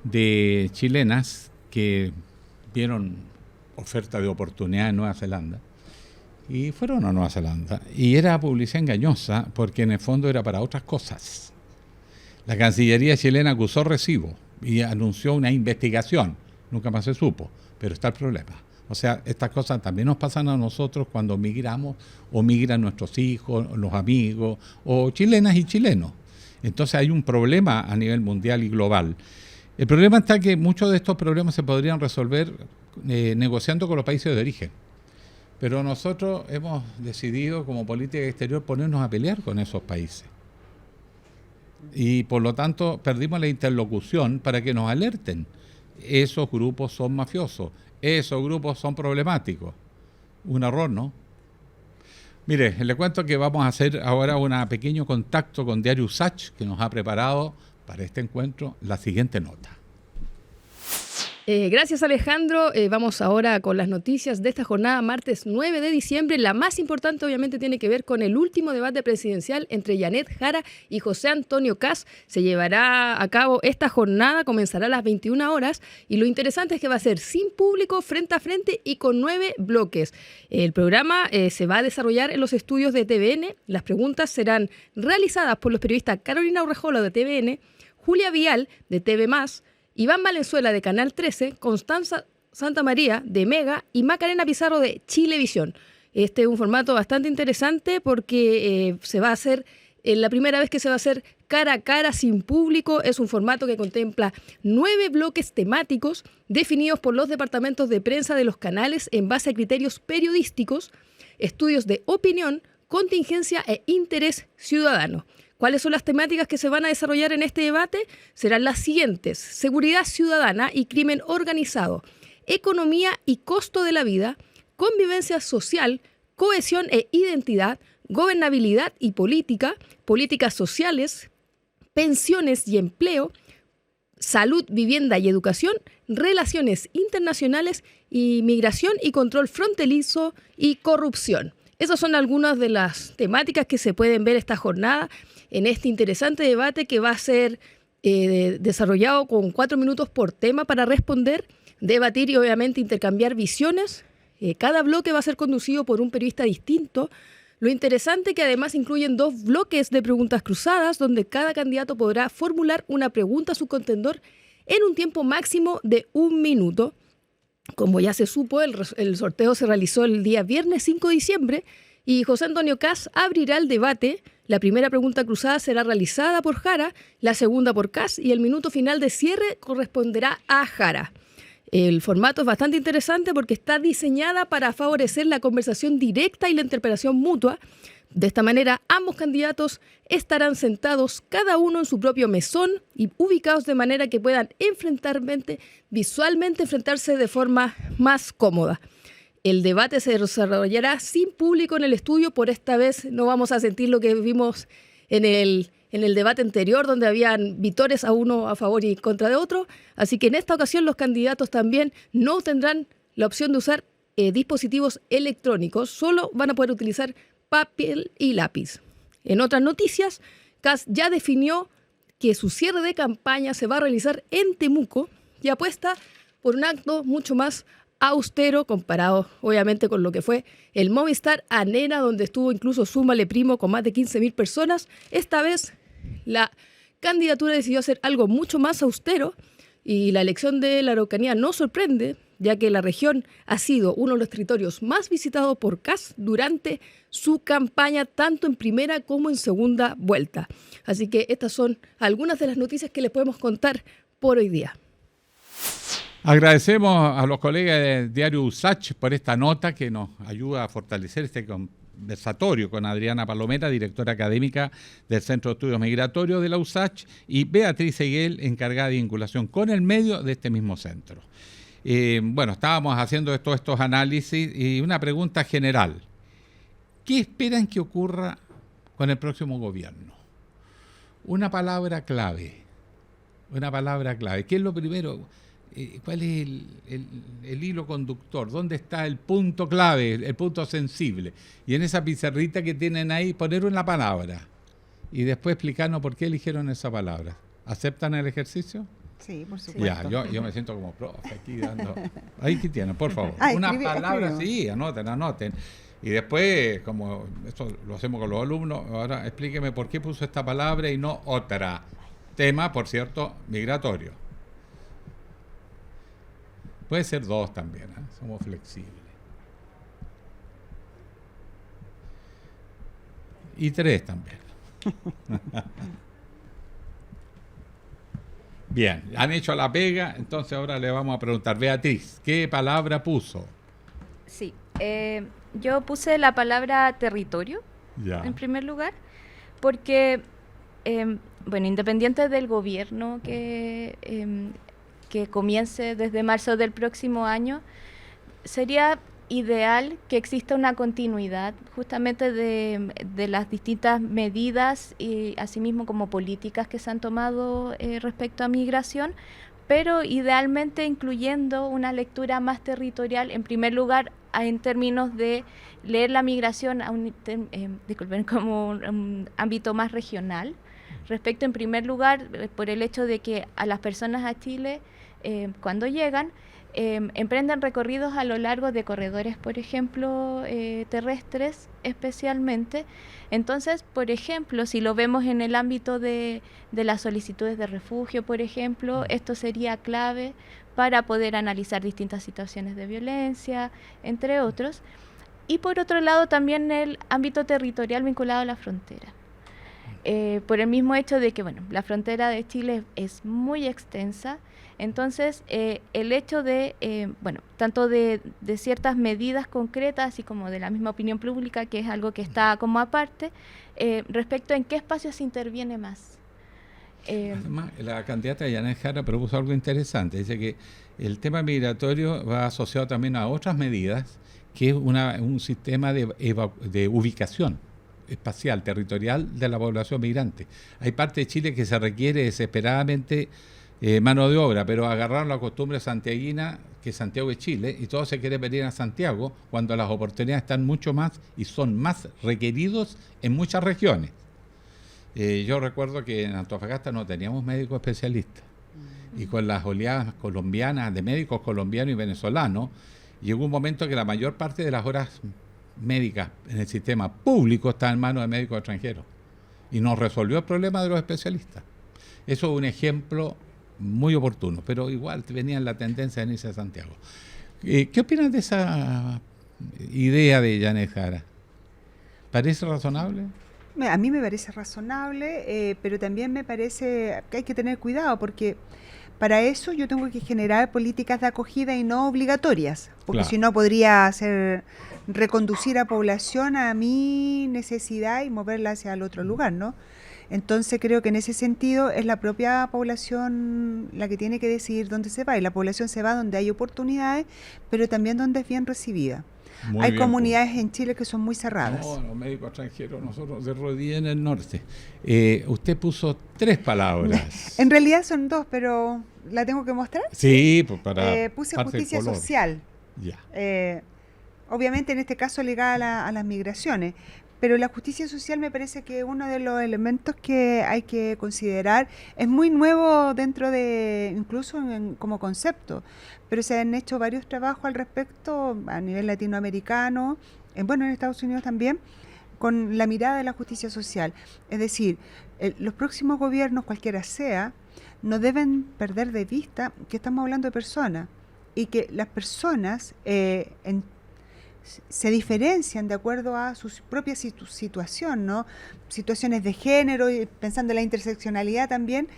de chilenas que vieron oferta de oportunidad en Nueva Zelanda y fueron a Nueva Zelanda. Y era publicidad engañosa porque en el fondo era para otras cosas. La Cancillería chilena acusó recibo y anunció una investigación. Nunca más se supo, pero está el problema. O sea, estas cosas también nos pasan a nosotros cuando migramos o migran nuestros hijos, los amigos, o chilenas y chilenos. Entonces hay un problema a nivel mundial y global. El problema está que muchos de estos problemas se podrían resolver negociando con los países de origen. Pero nosotros hemos decidido como política exterior ponernos a pelear con esos países. Y por lo tanto perdimos la interlocución para que nos alerten. Esos grupos son mafiosos. Esos grupos son problemáticos. Un error, ¿no? Mire, le cuento que vamos a hacer ahora un pequeño contacto con Diario USACH, que nos ha preparado para este encuentro la siguiente nota. Gracias, Alejandro. Vamos ahora con las noticias de esta jornada, martes 9 de diciembre. La más importante obviamente tiene que ver con el último debate presidencial entre Janet Jara y José Antonio Kast. Se llevará a cabo esta jornada, comenzará a las 21 horas y lo interesante es que va a ser sin público, frente a frente y con 9 bloques. El programa se va a desarrollar en los estudios de TVN. Las preguntas serán realizadas por los periodistas Carolina Urrejola de TVN, Julia Vial de TV+, Iván Valenzuela de Canal 13, Constanza Santamaría de Mega y Macarena Pizarro de Chilevisión. Este es un formato bastante interesante porque se va a hacer, la primera vez que se va a hacer cara a cara sin público. Es un formato que contempla 9 bloques temáticos definidos por los departamentos de prensa de los canales en base a criterios periodísticos, estudios de opinión, contingencia e interés ciudadano. ¿Cuáles son las temáticas que se van a desarrollar en este debate? Serán las siguientes: seguridad ciudadana y crimen organizado, economía y costo de la vida, convivencia social, cohesión e identidad, gobernabilidad y política, políticas sociales, pensiones y empleo, salud, vivienda y educación, relaciones internacionales, inmigración y control fronterizo y corrupción. Esas son algunas de las temáticas que se pueden ver esta jornada en este interesante debate que va a ser desarrollado con 4 minutos por tema para responder, debatir y obviamente intercambiar visiones. Cada bloque va a ser conducido por un periodista distinto. Lo interesante es que además incluyen 2 bloques de preguntas cruzadas donde cada candidato podrá formular una pregunta a su contendor en un tiempo máximo de 1 minuto. Como ya se supo, el sorteo se realizó el día viernes 5 de diciembre y José Antonio Kast abrirá el debate. La primera pregunta cruzada será realizada por Jara, la segunda por Kast y el minuto final de cierre corresponderá a Jara. El formato es bastante interesante porque está diseñada para favorecer la conversación directa y la interpretación mutua, De esta manera, ambos candidatos estarán sentados cada uno en su propio mesón y ubicados de manera que puedan visualmente enfrentarse de forma más cómoda. El debate se desarrollará sin público en el estudio. Por esta vez no vamos a sentir lo que vimos en el debate anterior, donde habían vítores a uno a favor y en contra de otro. Así que en esta ocasión los candidatos también no tendrán la opción de usar dispositivos electrónicos, solo van a poder utilizar papel y lápiz. En otras noticias, Kast ya definió que su cierre de campaña se va a realizar en Temuco y apuesta por un acto mucho más austero comparado obviamente con lo que fue el Movistar Arena, donde estuvo incluso Súmale Primo con más de 15.000 personas. Esta vez la candidatura decidió hacer algo mucho más austero y la elección de la Araucanía no sorprende, ya que la región ha sido uno de los territorios más visitados por Kast durante su campaña, tanto en primera como en segunda vuelta. Así que estas son algunas de las noticias que les podemos contar por hoy día. Agradecemos a los colegas del diario USACH por esta nota que nos ayuda a fortalecer este conversatorio con Adriana Palomera, directora académica del Centro de Estudios Migratorios de la USACH, y Beatriz Seguel, encargada de vinculación con el medio de este mismo centro. Bueno, estábamos haciendo todos estos análisis y una pregunta general. ¿Qué esperan que ocurra con el próximo gobierno? Una palabra clave. ¿Qué es lo primero? ¿Cuál es el hilo conductor? ¿Dónde está el punto clave, el punto sensible? Y en esa pizarrita que tienen ahí, poner una palabra y después explicarnos por qué eligieron esa palabra. ¿Aceptan el ejercicio? Sí, por supuesto. Ya, yo me siento como profe aquí dando... Ahí que tienen, por favor. Una escribe, palabra, escribe. sí, anoten. Y después, como esto lo hacemos con los alumnos, ahora explíqueme por qué puso esta palabra y no otra. Tema, por cierto, migratorio. Puede ser 2 también, ¿eh? Somos flexibles. Y 3 también. Bien, han hecho la pega, entonces ahora le vamos a preguntar. Beatriz, ¿qué palabra puso? Sí, yo puse la palabra territorio Ya. en primer lugar, porque, independiente del gobierno que comience desde marzo del próximo año, sería ideal que exista una continuidad justamente de las distintas medidas y asimismo como políticas que se han tomado respecto a migración, pero idealmente incluyendo una lectura más territorial, en primer lugar en términos de leer la migración a como un ámbito más regional, respecto en primer lugar por el hecho de que a las personas a Chile cuando llegan emprenden recorridos a lo largo de corredores, por ejemplo, terrestres especialmente. Entonces, por ejemplo, si lo vemos en el ámbito de las solicitudes de refugio, por ejemplo, esto sería clave para poder analizar distintas situaciones de violencia, entre otros. Y por otro lado, también el ámbito territorial vinculado a la frontera. Por el mismo hecho de que, la frontera de Chile es muy extensa. Entonces, el hecho de, tanto de ciertas medidas concretas, así como de la misma opinión pública, que es algo que está como aparte, respecto en qué espacios se interviene más. Además, la candidata Yanet Jara propuso algo interesante. Dice que el tema migratorio va asociado también a otras medidas, que es un sistema de ubicación espacial, territorial de la población migrante. Hay parte de Chile que se requiere desesperadamente mano de obra, pero agarraron la costumbre santiaguina, que Santiago es Chile, y todos se quieren venir a Santiago cuando las oportunidades están mucho más y son más requeridos en muchas regiones. Yo recuerdo que en Antofagasta no teníamos médicos especialistas, y con las oleadas colombianas, de médicos colombianos y venezolanos, llegó un momento que la mayor parte de las horas médicas en el sistema público está en manos de médicos extranjeros, y nos resolvió el problema de los especialistas. Eso es un ejemplo muy oportuno, pero igual venía la tendencia de irse a Santiago. ¿Qué opinas de esa idea de Yanet Jara? ¿Parece razonable? A mí me parece razonable, pero también me parece que hay que tener cuidado porque Para eso yo tengo que generar políticas de acogida y no obligatorias, porque Claro. si no podría reconducir a población a mi necesidad y moverla hacia el otro lugar, ¿no? Entonces creo que en ese sentido es la propia población la que tiene que decidir dónde se va, y la población se va donde hay oportunidades, pero también donde es bien recibida. Muy Hay bien, comunidades en Chile que son muy cerradas. No, los médicos extranjeros, nosotros de rodilla en el norte. Usted puso 3 palabras. En realidad son 2, pero ¿la tengo que mostrar? Sí, pues para Puse parte del justicia color. social. Ya. Obviamente en este caso ligada a las migraciones, pero la justicia social me parece que uno de los elementos que hay que considerar es muy nuevo dentro de, incluso como concepto, pero se han hecho varios trabajos al respecto a nivel latinoamericano, en Estados Unidos también, con la mirada de la justicia social. Es decir, los próximos gobiernos, cualquiera sea, no deben perder de vista que estamos hablando de personas y que las personas se diferencian de acuerdo a su propia situación, ¿no? Situaciones de género, y pensando en la interseccionalidad también.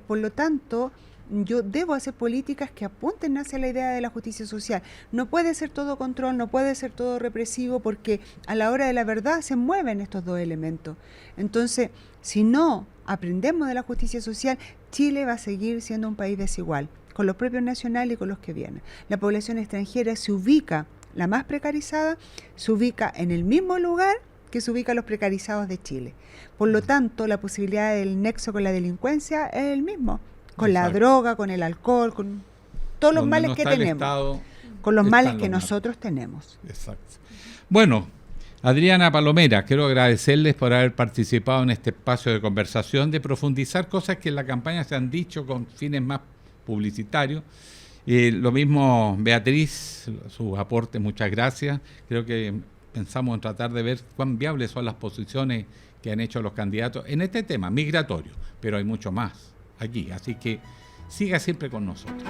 Por lo tanto, yo debo hacer políticas que apunten hacia la idea de la justicia social. No puede ser todo control, no puede ser todo represivo, porque a la hora de la verdad se mueven estos dos elementos. Entonces, si no aprendemos de la justicia social, Chile va a seguir siendo un país desigual, con los propios nacionales y con los que vienen. La población extranjera se ubica, la más precarizada, se ubica en el mismo lugar que se ubican los precarizados de Chile. Por lo tanto, la posibilidad del nexo con la delincuencia es el mismo, con la droga, con el alcohol, con todos los males que tenemos, con los males que nosotros tenemos. Exacto. Bueno, Adriana Palomera, quiero agradecerles por haber participado en este espacio de conversación, de profundizar cosas que en la campaña se han dicho con fines más publicitarios. Lo mismo Beatriz, sus aportes, muchas gracias. Creo que pensamos en tratar de ver cuán viables son las posiciones que han hecho los candidatos en este tema migratorio, pero hay mucho más aquí, así que siga siempre con nosotros.